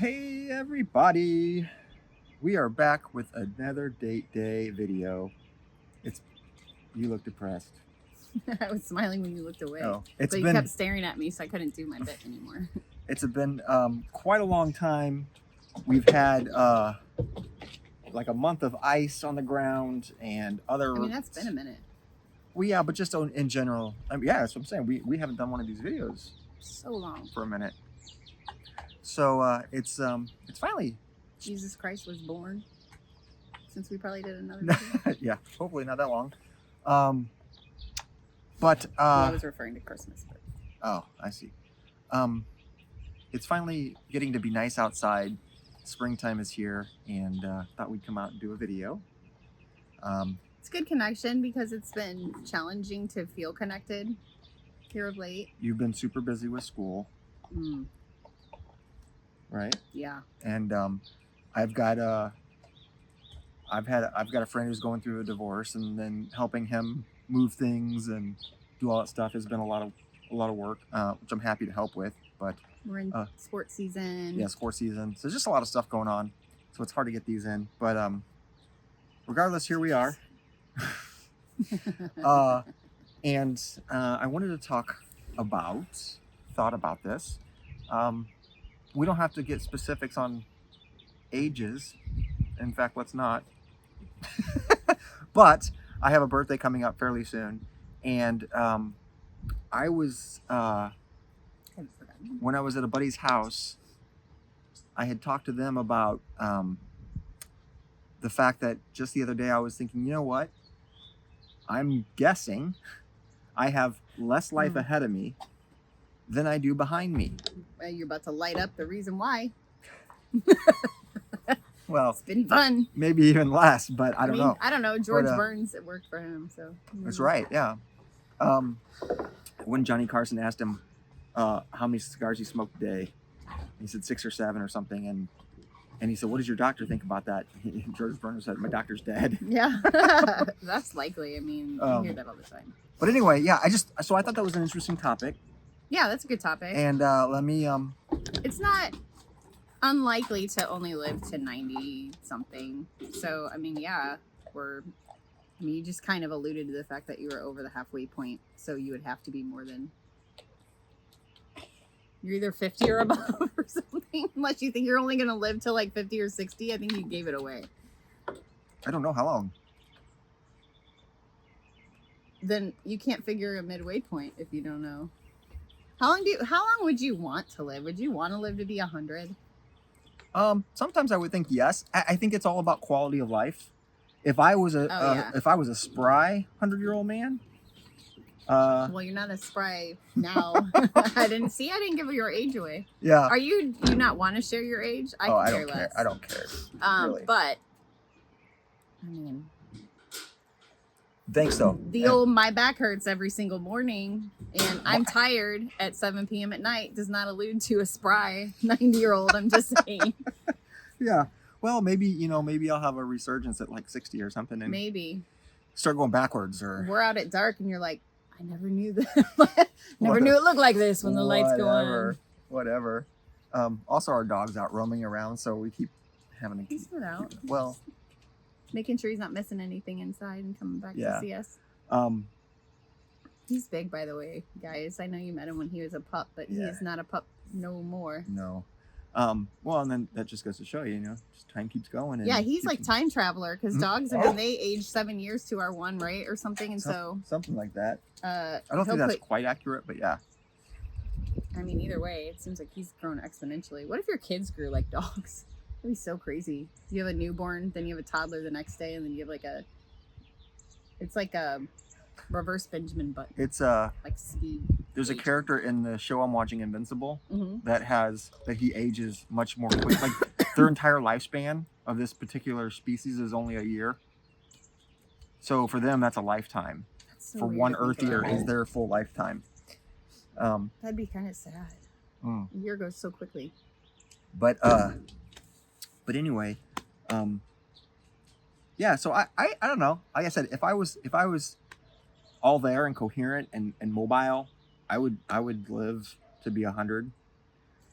Hey everybody, we are back with another date day video. It's You look depressed. I was smiling when you looked away. Oh, but you kept staring at me, so I couldn't do my bit anymore. It's been quite a long time. We've had like a month of ice on the ground and other. I mean, that's been a minute. Well, yeah, but just in general. Yeah, that's what I'm saying. We haven't done one of these videos So long. for a minute. So it's finally. Jesus Christ was born. Since we probably did another video. Yeah, hopefully not that long. But I was referring to Christmas. But... Oh, I see. It's finally getting to be nice outside. Springtime is here, and thought we'd come out and do a video. It's good connection because it's been challenging to feel connected here of late. You've been super busy with school, right? Yeah. And I've got a friend who's going through a divorce, and then helping him move things and do all that stuff has been a lot of work, which I'm happy to help with. But we're in sports season. Yeah, sports season. So there's just a lot of stuff going on. So it's hard to get these in. But regardless, here we are. And I wanted to thought about this. We don't have to get specifics on ages. In fact, let's not. But I have a birthday coming up fairly soon. And I was... when I was at a buddy's house, I had talked to them about the fact that just the other day I was thinking, you know what? I'm guessing I have less life ahead of me than I do behind me. You're about to light up the reason why. Well, it's been fun. Maybe even less, but I don't know. I don't know. George Burns, it worked for him. So that's right. Yeah. When Johnny Carson asked him how many cigars he smoked a day, he said 6 or 7 or something, and he said, "What does your doctor think about that?" George Burns said, "My doctor's dead." Yeah. That's likely. I mean, you hear that all the time. But anyway, yeah, I thought that was an interesting topic. Yeah, that's a good topic. And let me it's not unlikely to only live to 90 something. So I mean, yeah, you just kind of alluded to the fact that you were over the halfway point, so you would have to be more than, you're either 50 or above or something, unless you think you're only going to live till like 50 or 60. I think you gave it away. I don't know how long. Then you can't figure a midway point if you don't know. How long would you want to live? Would you want to live to be 100? Sometimes I would think yes. I think it's all about quality of life. If I was a spry 100-year-old man. Well, you're not a spry now. I didn't give your age away. Yeah. Do you not want to share your age? I don't care. I don't care. Really. But I mean, thanks though. Old my back hurts every single morning and I'm tired at 7 p.m. at night does not allude to a spry 90-year-old. I'm just saying. Yeah. Well, maybe I'll have a resurgence at like 60 or something, and maybe start going backwards. Or we're out at dark and you're like, I never knew that. Never knew it looked like this when the lights go on. Whatever. Also, our dog's out roaming around, so we keep having to He's not out. Well, making sure he's not missing anything inside and coming back to see us. He's big, by the way, guys. I know you met him when he was a pup, but he is not a pup no more. No. Well, and then that just goes to show you, just time keeps going. And he's like time traveler because dogs, I mean, they age 7 years to our 1, right, or something, and something like that. I don't think that's quite accurate, but yeah. I mean, either way, it seems like he's grown exponentially. What if your kids grew like dogs? That'd be so crazy. You have a newborn, then you have a toddler the next day, and then you have it's like a reverse Benjamin Button. It's like speed. There's a character in the show I'm watching, Invincible, that he ages much more quick. Like their entire lifespan of this particular species is only a year. So for them, that's a lifetime. That's so for one Earth year is their full lifetime. That'd be kind of sad. A year goes so quickly. But anyway, yeah. So I don't know. Like I said, if I was all there and coherent and mobile, I would live to be 100.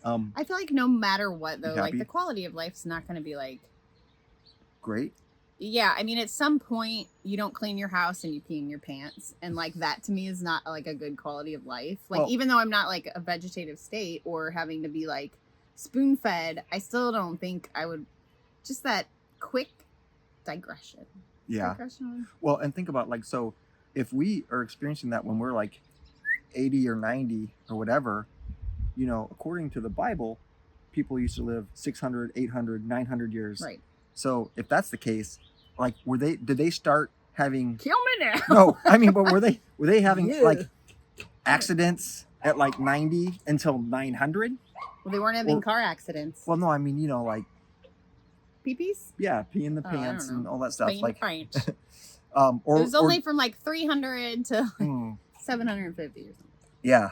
I feel like no matter what, though, like happy? the quality of life's not going to be like, Great. yeah, I mean, at some point you don't clean your house and you pee in your pants. And like that to me is not like a good quality of life. Like, Well- even though I'm not like a vegetative state or having to be like spoon fed, I still don't think I would, just that quick digression. Yeah. Digression. Well, and think about like, so if we are experiencing that when we're like 80 or 90 or whatever, you know, according to the Bible, people used to live 600, 800, 900 years. Right. So if that's the case, like, did they start having, Kill me now. no, I mean, but were they having Yeah. like accidents at like 90 until 900? Well, they weren't having Or- car accidents. Well, no, I mean, you know, like, Pee-pees? yeah, pee in the Oh, I don't pants know. and all that stuff. Pee in Like, the pants. or It was only from like 300 to hmm, 750 or something. yeah.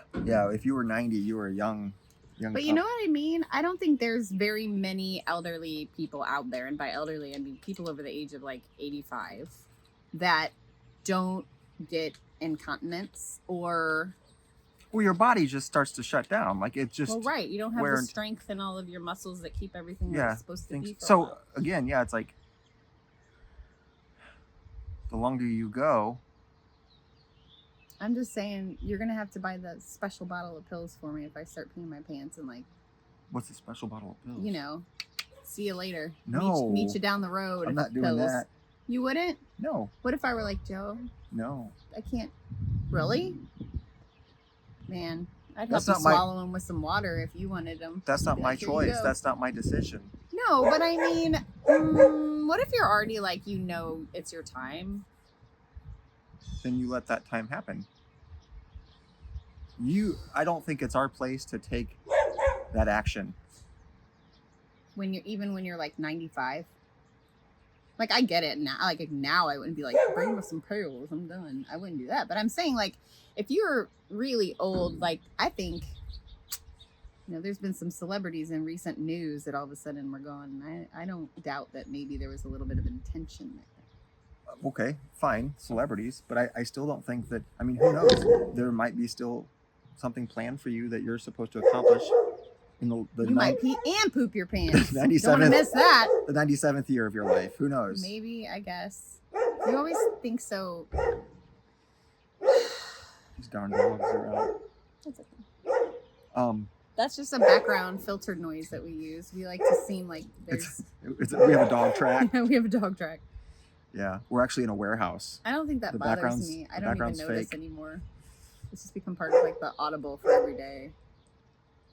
If you were 90, you were a young. But you know what I mean? I don't think there's very many elderly people out there, and by elderly I mean people over the age of like 85 that don't get incontinence or Well, your body just starts to shut down. Like, it just. well, right, you don't have wear the and- strength and all of your muscles that keep everything Yeah, like it's supposed to things. be. For a So while. again, yeah, it's like the longer you go, I'm just saying you're gonna have to buy the special bottle of pills for me if I start peeing my pants and like what's a special bottle of pills? you know, see you later. No. meet you down the road. I'm not doing pills. that. You wouldn't? No, What if I were like, Joe, no. I can't. Really? Man, I'd help That's you not my- swallow them with some water if you wanted them. That's not Be my like, "Here you choice. go." That's not my decision. No, but I mean, what if you're already like, you know, it's your time? Then you let that time happen. I don't think it's our place to take that action. When you're like 95. Like, I get it now. Like now, I wouldn't be like, bring me some pills. I'm done. I wouldn't do that. But I'm saying, like, if you're really old, like, I think, you know, there's been some celebrities in recent news that all of a sudden were gone. And I don't doubt that maybe there was a little bit of intention there. Okay, fine, celebrities, but I still don't think that. I mean, who knows? There might be still something planned for you that you're supposed to accomplish in the You might pee and poop your pants. Don't 97th want to miss that. the 97th year of your life. Who knows? Maybe, I guess. You always think so. These darn dogs are out. That's okay. That's just a background filtered noise that we use. We like to seem like there's. We have a dog track. we have a dog track. Yeah, we're actually in a warehouse. I don't think that The bothers background's- me. I the don't even background's notice fake. anymore. It's just become part of like the audible for every day.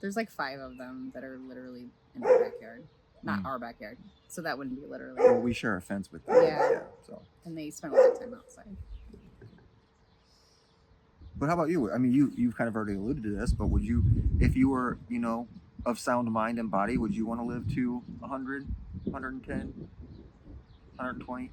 There's like 5 of them that are literally in our backyard. Not our backyard. So that wouldn't be literally. Well, we share a fence with them. Yeah. So, And they spend a lot of time outside. but how about you? I mean, you've kind of already alluded to this, but would you, if you were, you know, of sound mind and body, would you want to live to 100, 110, 120?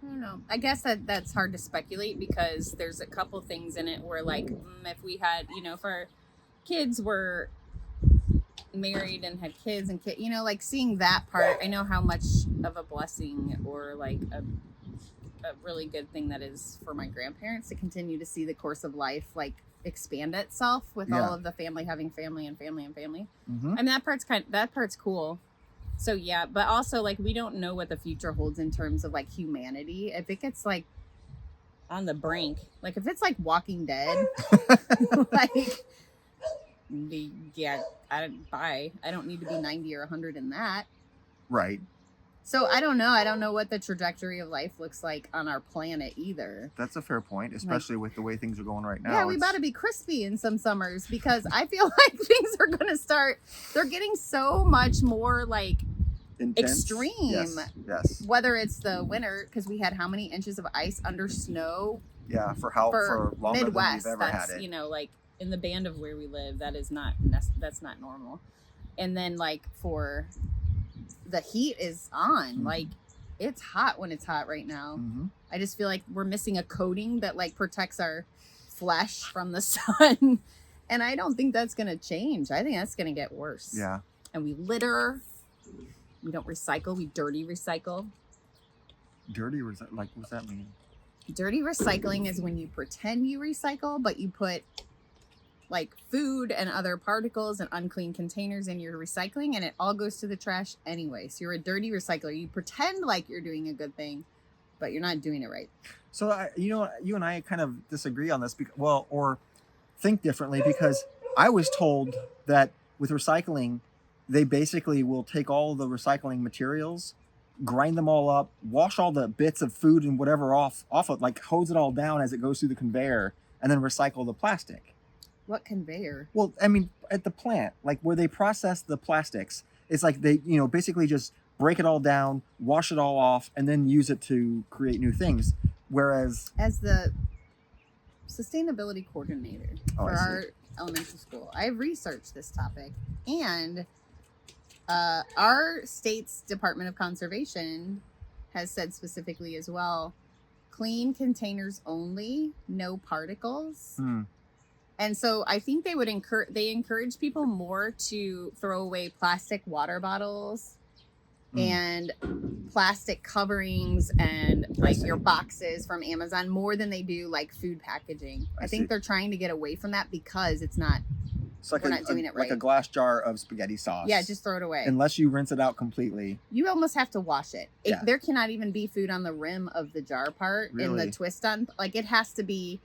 I don't know. I guess that's hard to speculate because there's a couple things in it where, like, if we had, you know, if our kids were married and had kids and you know, like seeing that part, I know how much of a blessing or like a really good thing that is for my grandparents to continue to see the course of life like expand itself with all of the family having family and family and family. Mm-hmm. I mean, that part's cool. So yeah, but also like we don't know what the future holds in terms of like humanity. If it gets like on the brink, like if it's like Walking Dead, like yeah, I don't need to be 90 or 100 in that. Right. So I don't know. I don't know what the trajectory of life looks like on our planet either. That's a fair point, especially with the way things are going right now. Yeah, we about to be crispy in some summers because I feel like things are going to start. They're getting so much more like intense. extreme. Yes. Whether it's the winter, because we had how many inches of ice under snow Yeah. For longer Midwest. than we've ever That's had it. you know like in the band of where we live, that is not that's not normal. And then like for the heat is on. Mhm. Like it's hot when it's hot right now. Mm-hmm. I just feel like we're missing a coating that like protects our flesh from the sun. And I don't think that's going to change. I think that's going to get worse. Yeah. And we litter. We don't recycle. We dirty recycle. Dirty, like, what's that mean? Dirty recycling is when you pretend you recycle, but you put like food and other particles and unclean containers in your recycling, and it all goes to the trash anyway. So you're a dirty recycler. You pretend like you're doing a good thing, but you're not doing it right. So you and I kind of disagree on this, or think differently, because I was told that with recycling, they basically will take all the recycling materials, grind them all up, wash all the bits of food and whatever off of, like hose it all down as it goes through the conveyor, and then recycle the plastic. What conveyor? Well, I mean, at the plant, like where they process the plastics, it's like they, basically just break it all down, wash it all off, and then use it to create new things. Whereas, as the sustainability coordinator for our elementary school, I've researched this topic, and our state's Department of Conservation has said specifically as well, clean containers only, no particles. And so I think they would encourage people more to throw away plastic water bottles and plastic coverings and like your boxes from Amazon more than they do like food packaging. I think they're trying to get away from that because it's not. It's like we're not doing it right. Like a glass jar of spaghetti sauce. Yeah, just throw it away. Unless you rinse it out completely. You almost have to wash it. Yeah. There cannot even be food on the rim of the jar part in the twist on. Like it has to be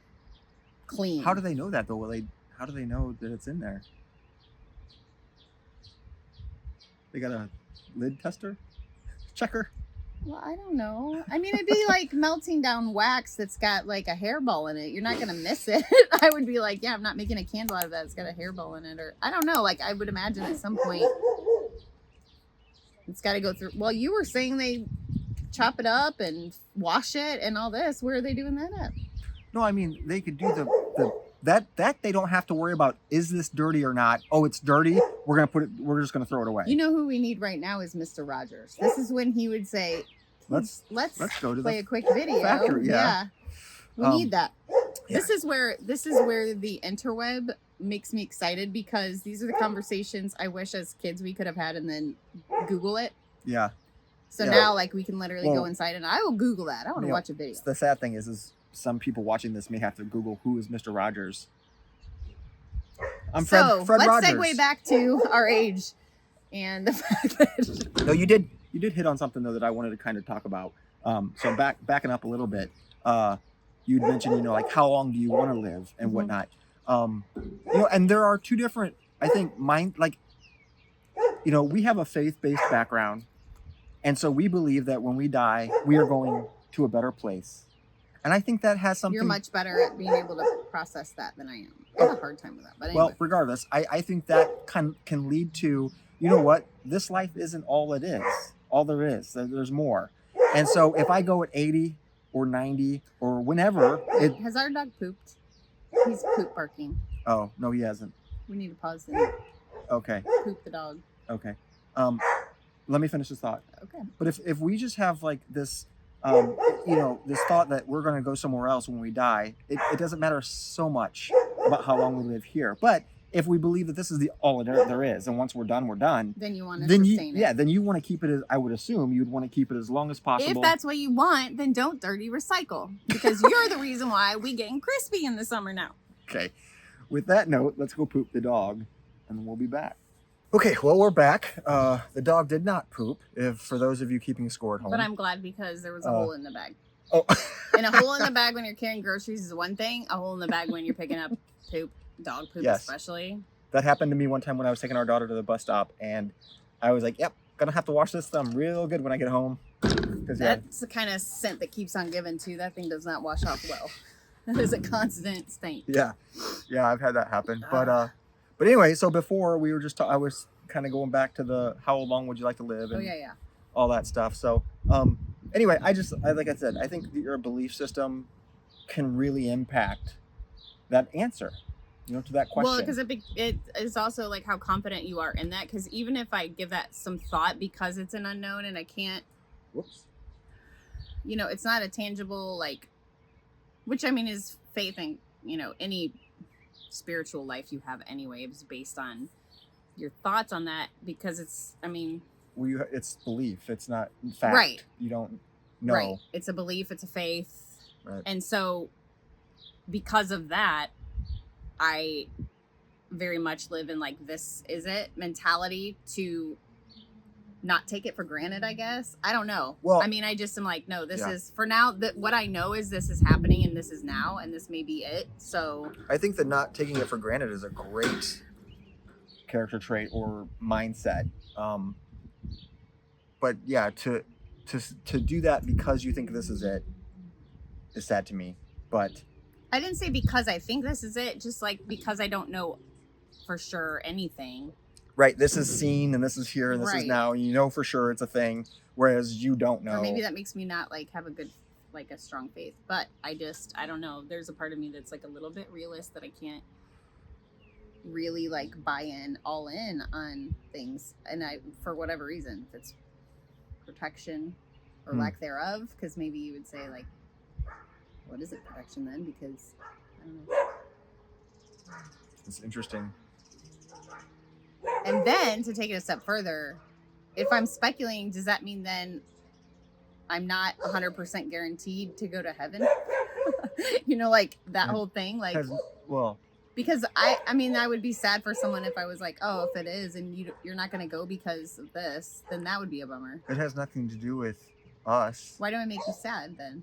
clean. How do they know that though? How do they know that it's in there? They got a lid tester? Checker? Well, I don't know. I mean, it'd be like melting down wax that's got like a hairball in it. You're not going to miss it. I would be like, yeah, I'm not making a candle out of that. It's got a hairball in it. Or I don't know. Like I would imagine at some point it's got to go through. Well, you were saying they chop it up and wash it and all this. Where are they doing that at? No, I mean, they could do that they don't have to worry about, is this dirty or not? Oh, it's dirty. We're just going to throw it away. You know who we need right now is Mr. Rogers. This is when he would say, let's go to play a quick video. Factory, yeah. We need that. Yeah. This is where the interweb makes me excited, because these are the conversations I wish as kids we could have had and then Google it. Yeah. So now like we can literally go inside and I will Google that. I want to watch a video. The sad thing is some people watching this may have to Google who is Mr. Rogers. I'm Fred let's Rogers. Segue back to our age and the fact that No, you did hit on something though that I wanted to kind of talk about. So backing up a little bit, you'd mentioned, like how long do you want to live and whatnot. And there are two different, I think, we have a faith-based background, and so we believe that when we die, we are going to a better place. And I think that has something. You're much better at being able to process that than I am. I have a hard time with that. But anyway. Well, regardless, I think that can lead to, this life isn't all it is. All there is. There's more. And so if I go at 80 or 90 or whenever. Has our dog pooped? He's poop barking. Oh, no, he hasn't. We need to pause and Okay. poop the dog. Okay. Let me finish this thought. Okay. But if we just have like this, this thought that we're going to go somewhere else when we die, it doesn't matter so much about how long we live here. But if we believe that this is all there is, and once we're done, we're done. Then you want to sustain it. Yeah, then you want to keep it I would assume you'd want to keep it as long as possible. If that's what you want, then don't dirty recycle. Because you're the reason why we getting crispy in the summer now. Okay. With that note, let's go poop the dog, and then we'll be back. Okay, well, we're back. The dog did not poop, for those of you keeping score at home. But I'm glad, because there was a hole in the bag. Oh. And a hole in the bag when you're carrying groceries is one thing. A hole in the bag when you're picking up poop, dog poop especially. That happened to me one time when I was taking our daughter to the bus stop, and I was like, yep, gonna have to wash this thumb real good when I get home. That's the kind of scent that keeps on giving, too. That thing does not wash off well. That is a constant stink. Yeah, I've had that happen. But anyway, so before we were I was kind of going back to the how long would you like to live and all that stuff. So anyway, like I said, I think your belief system can really impact that answer, to that question. Well, because it is also like how confident you are in that. Because even if I give that some thought, because it's an unknown and I can't, it's not a tangible, like, which I mean is faith in, any spiritual life you have anyway is based on your thoughts on that, because it's belief, it's not fact. Right. You don't know. Right. It's a belief, it's a faith. Right. And so because of that, I very much live in like this is it mentality to not take it for granted, I guess. I don't know. Well, I mean, I just am like, no, this yeah. is for now. That what I know is this is happening and this is now and this may be it. So I think that not taking it for granted is a great character trait or mindset. But yeah, to do that because you think this is it is sad to me. But I didn't say because I think this is it, just like because I don't know for sure anything. right, this is seen and this is here and this is Right. now, and you know for sure it's a thing, whereas you don't know. Or maybe that makes me not like have a good like a strong faith. But I don't know. There's a part of me that's like a little bit realist that I can't really like buy in all in on things. And I for whatever reason, if it's protection or lack thereof, because maybe you would say like what is it protection then? Because I don't know. It's interesting. And then to take it a step further, if I'm speculating, does that mean then I'm not 100% guaranteed to go to heaven? You know, like that whole thing, like Well, because I mean, I would be sad for someone if I was like, oh, if it is, and you're not going to go because of this, then that would be a bummer. it has nothing to do with us. Why do I make you sad then?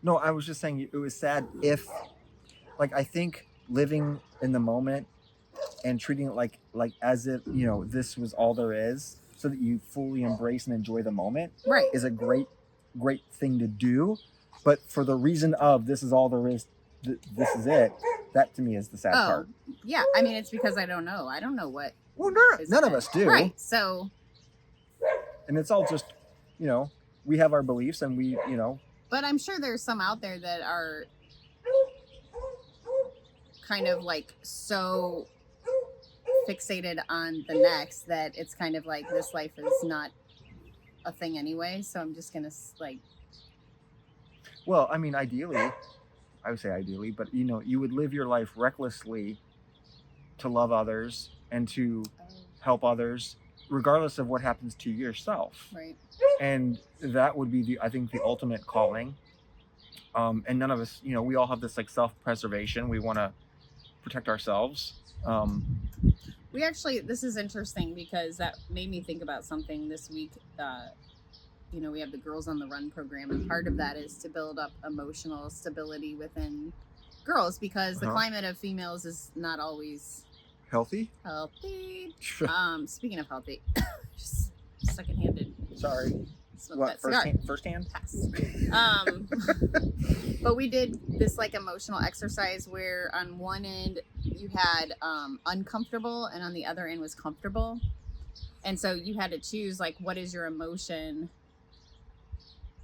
No, I was just saying it was sad if, like, I think living in the moment and treating it like as if, you know, this was all there is, so that you fully embrace and enjoy the moment, Right. is a great thing to do. But for the reason of this is all there is, this is it, that to me is the sad part. Yeah. I mean, it's because I don't know. I don't know what. Well, none of us do. Right. So. And it's all just, you know, we have our beliefs and we, you know. But I'm sure there's some out there that are kind of like so fixated on the next that it's kind of like this life is not a thing anyway. So I'm just going to like. Well, I mean, ideally, I would say ideally, but you know, you would live your life recklessly to love others and to help others, regardless of what happens to yourself. Right. And that would be I think the ultimate calling. And none of us, you know, we all have this like self-preservation. We want to protect ourselves. We actually, this is interesting because that made me think about something this week. You know, we have the Girls on the Run program, and part of that is to build up emotional stability within girls because the climate of females is not always healthy. Speaking of healthy, just secondhanded. Sorry. What, first hand? Yes. But we did this like emotional exercise where on one end you had uncomfortable and on the other end was comfortable. And so you had to choose like what is your emotion,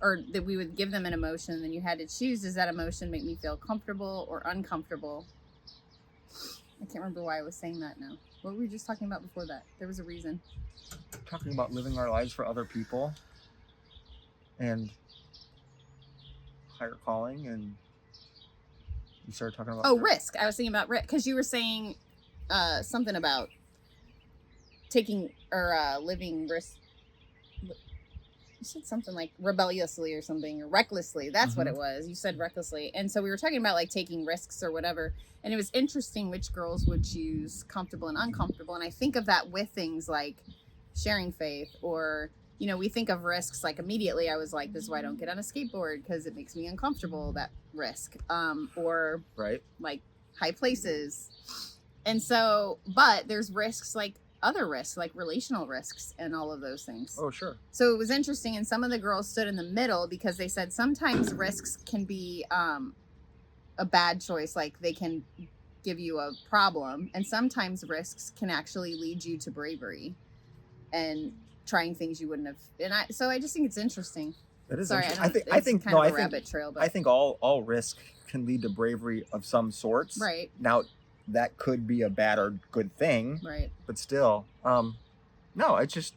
or that we would give them an emotion and then you had to choose, does that emotion make me feel comfortable or uncomfortable? I can't remember why I was saying that now. What were we just talking about before that? There was a reason. Talking about living our lives for other people and higher calling, and you started talking about risk. I was thinking about risk because you were saying something about taking or living risk. You said something like rebelliously or something, or recklessly. That's what it was. You said recklessly. And so we were talking about like taking risks or whatever. And it was interesting which girls would choose comfortable and uncomfortable. And I think of that with things like sharing faith, or, you know, we think of risks like immediately. I was like, this is why I don't get on a skateboard because it makes me uncomfortable, that risk. Or right, like high places. And so, but there's risks like other risks, like relational risks and all of those things. Oh, sure. So it was interesting. And some of the girls stood in the middle because they said sometimes risks can be a bad choice. Like they can give you a problem. And sometimes risks can actually lead you to bravery and trying things you wouldn't have. And so I just think it's interesting. That is Sorry, interesting. I think kind of a rabbit trail. But I think all risk can lead to bravery of some sorts. Right. Now, that could be a bad or good thing. Right. But still, no, it's just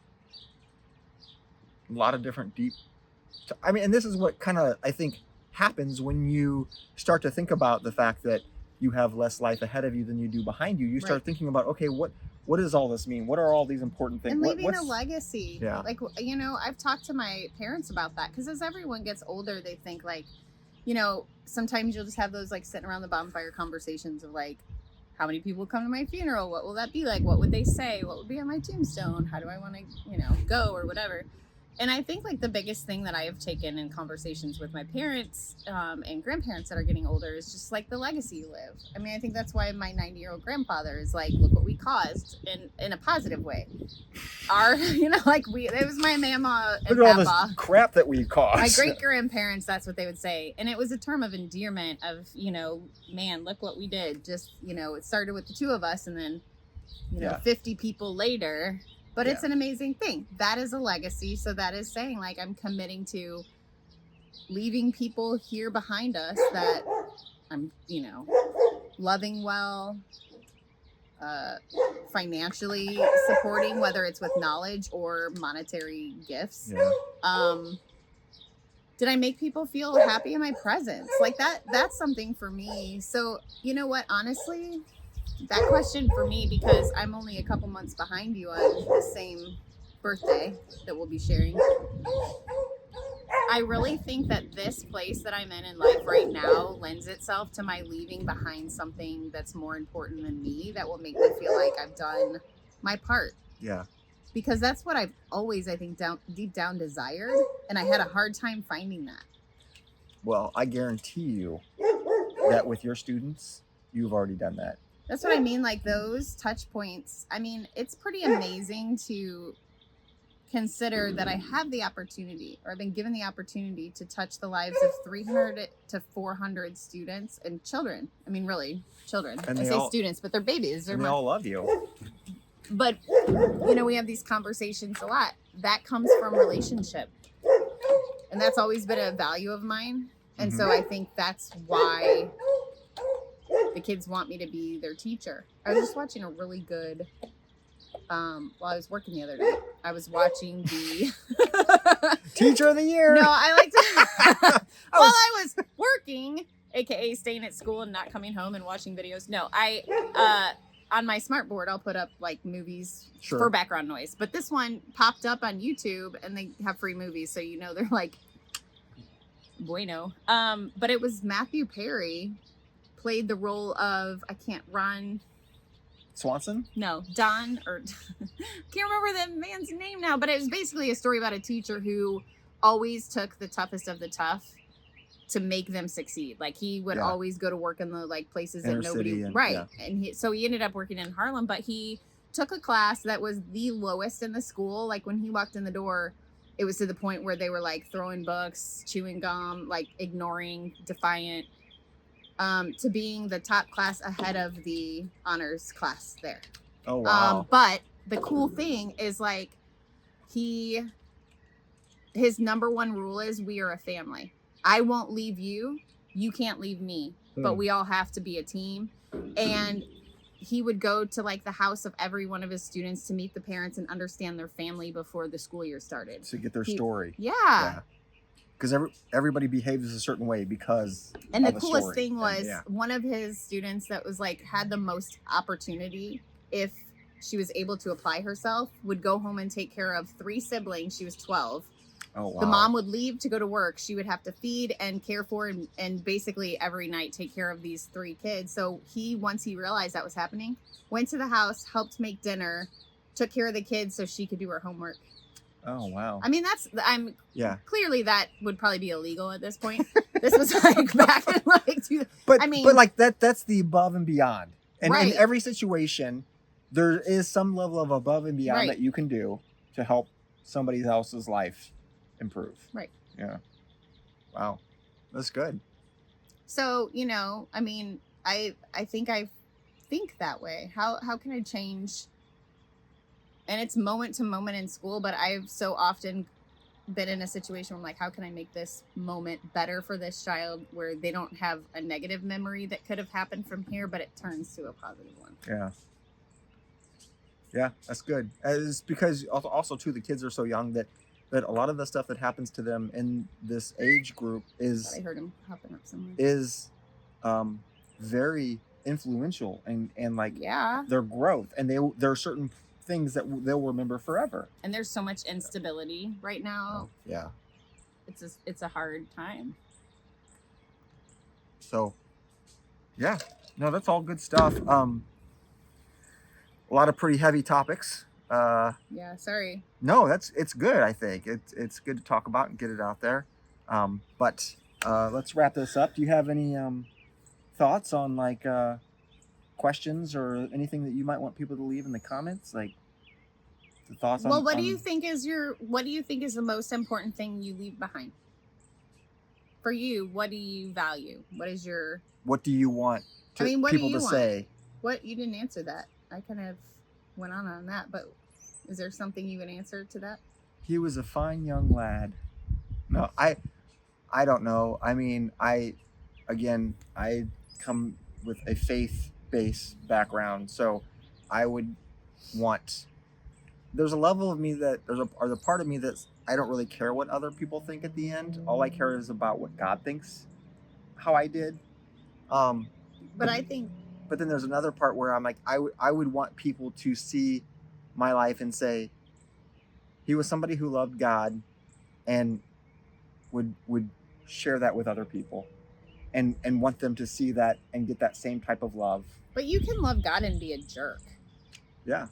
a lot of different deep. I mean, and this is what kind of I think happens when you start to think about the fact that you have less life ahead of you than you do behind you. You start thinking about, okay, what does all this mean? What are all these important things? And leaving a legacy. Yeah. Like, you know, I've talked to my parents about that because as everyone gets older, they think like, you know, sometimes you'll just have those like sitting around the bonfire conversations of like, how many people come to my funeral? What will that be like? What would they say? What would be on my tombstone? How do I want to, go or whatever? And I think like the biggest thing that I have taken in conversations with my parents and grandparents that are getting older is just like the legacy you live. I mean, I think that's why my 90-year-old grandfather is like, look what we caused in a positive way. It was my mama and Look at all papa. this crap that we caused. My great grandparents, that's what they would say. And it was a term of endearment of, man, look what we did. Just, it started with the two of us and then, 50 people later. But it's an amazing thing. That is a legacy. So that is saying like, I'm committing to leaving people here behind us that I'm, loving well, financially supporting, whether it's with knowledge or monetary gifts. Did I make people feel happy in my presence? Like that's something for me. So you know what, honestly, that question for me, because I'm only a couple months behind you on the same birthday that we'll be sharing. I really think that this place that I'm in life right now lends itself to my leaving behind something that's more important than me, that will make me feel like I've done my part. Yeah. Because that's what I've always, I think, deep down desired. And I had a hard time finding that. Well, I guarantee you that with your students, you've already done that. That's what I mean. Like those touch points. I mean, it's pretty amazing to consider that I have the opportunity, or I've been given the opportunity to touch the lives of 300 to 400 students and children. I mean, really, children. And I say students, but they're babies. They all love you. But, we have these conversations a lot. That comes from relationship. And that's always been a value of mine. And so I think that's why the kids want me to be their teacher. I was just watching a really good, while I was working the other day, I was watching the Teacher of the Year. No, I like to while I was working, aka staying at school and not coming home and watching videos. No, I on my smart board I'll put up like movies for background noise. But this one popped up on YouTube and they have free movies, so they're like bueno. But it was Matthew Perry played the role of Swanson? No, Don, or can't remember the man's name now, but it was basically a story about a teacher who always took the toughest of the tough to make them succeed. Like he would always go to work in the like places Inner that nobody, and so he ended up working in Harlem, but he took a class that was the lowest in the school. Like when he walked in the door, it was to the point where they were like throwing books, chewing gum, like ignoring, defiant, to being the top class ahead of the honors class there. Oh, wow. But the cool thing is like his number one rule is we are a family. I won't leave you. You can't leave me, but we all have to be a team. And he would go to like the house of every one of his students to meet the parents and understand their family before the school year started. To get their story. Yeah. Because everybody behaves a certain way because and the coolest thing was one of his students that was like had the most opportunity, if she was able to apply herself, would go home and take care of 3 siblings. She was 12. Oh, wow. The mom would leave to go to work. She would have to feed and care for and basically every night take care of these 3 kids. So once he realized that was happening, went to the house, helped make dinner, took care of the kids so she could do her homework. Oh, wow. I mean, clearly that would probably be illegal at this point. This was like back in like, but like that's the above and beyond. And in every situation, there is some level of above and beyond that you can do to help somebody else's life improve. Right. Yeah. Wow. That's good. So, I mean, I think that way. How can I change? And it's moment to moment in school, but I've so often been in a situation where I'm like, how can I make this moment better for this child where they don't have a negative memory that could have happened from here, but it turns to a positive one. Yeah. Yeah, that's good. It's because also too, the kids are so young that a lot of the stuff that happens to them in this age group is, I heard him hopping up somewhere, is very influential and like their growth, and there are certain things that they'll remember forever. And there's so much instability right now. Yeah. It's a hard time. So, yeah, No, that's all good stuff. A lot of pretty heavy topics. Yeah, sorry. No, it's good. I think it's good to talk about and get it out there. But let's wrap this up. Do you have any thoughts on like questions or anything that you might want people to leave in the comments? Like the thoughts Well, on. what do you think is the most important thing you leave behind? For you, what do you value? What is your What do you want I mean, what do people you to want? say? What you didn't answer that. I kind of went on that, but is there something you would answer to that? He was a fine young lad. No, I don't know. I mean, I come with a faith-based background, so I would want. There's a level of me that there's a part of me that's I don't really care what other people think at the end. All I care is about what God thinks how I did. But I think But then there's another part where I'm like, I would want people to see my life and say, he was somebody who loved God and would share that with other people and want them to see that and get that same type of love. But you can love God and be a jerk. Yeah,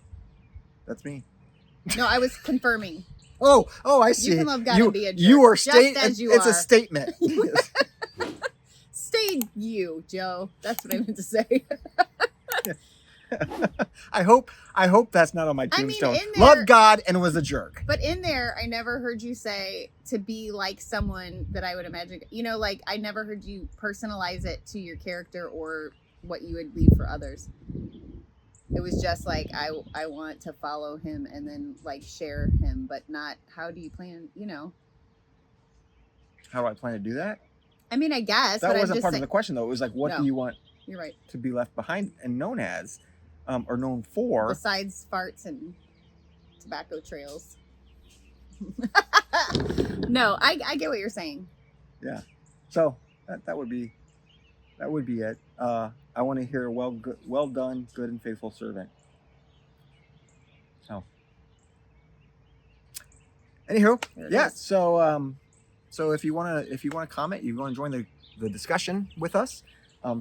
that's me. No, I was confirming. Oh, I see. You can love God and be a jerk. You are just as you it's are. a statement. Stay you, Joe. That's what I meant to say. I hope that's not on my tombstone. in there, Love God and was a jerk. But in there, I never heard you say to be like someone that I would imagine. You know, like I never heard you personalize it to your character or what you would leave for others. It was just like I want to follow him and then like share him, but not how do you plan? You know. How do I plan to do that? I mean, I guess that but wasn't I'm just part of the question though. It was like, what do you want? You're right. To be left behind and known as, or known for. Besides farts and tobacco trails. No, I get what you're saying. Yeah. So that would be it. I want to hear well done, good and faithful servant. So. Anywho, yeah. So if you wanna comment, you want to join the discussion with us.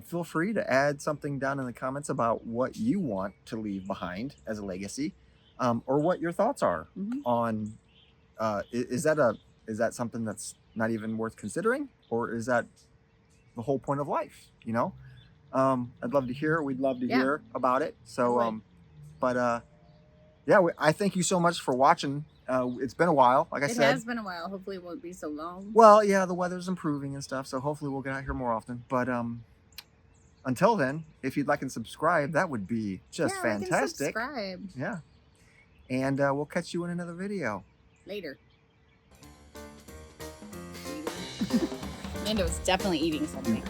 Feel free to add something down in the comments about what you want to leave behind as a legacy, or what your thoughts are on. Is that something that's not even worth considering, or is that the whole point of life? You know, I'd love to hear. We'd love to hear about it. So, I thank you so much for watching. It's been a while, like I said. It has been a while. Hopefully it won't be so long. Well, yeah, the weather's improving and stuff, so hopefully we'll get out here more often. But until then, if you'd like and subscribe, that would be just fantastic. Subscribe. Yeah. And we'll catch you in another video. Later. Mando is definitely eating something.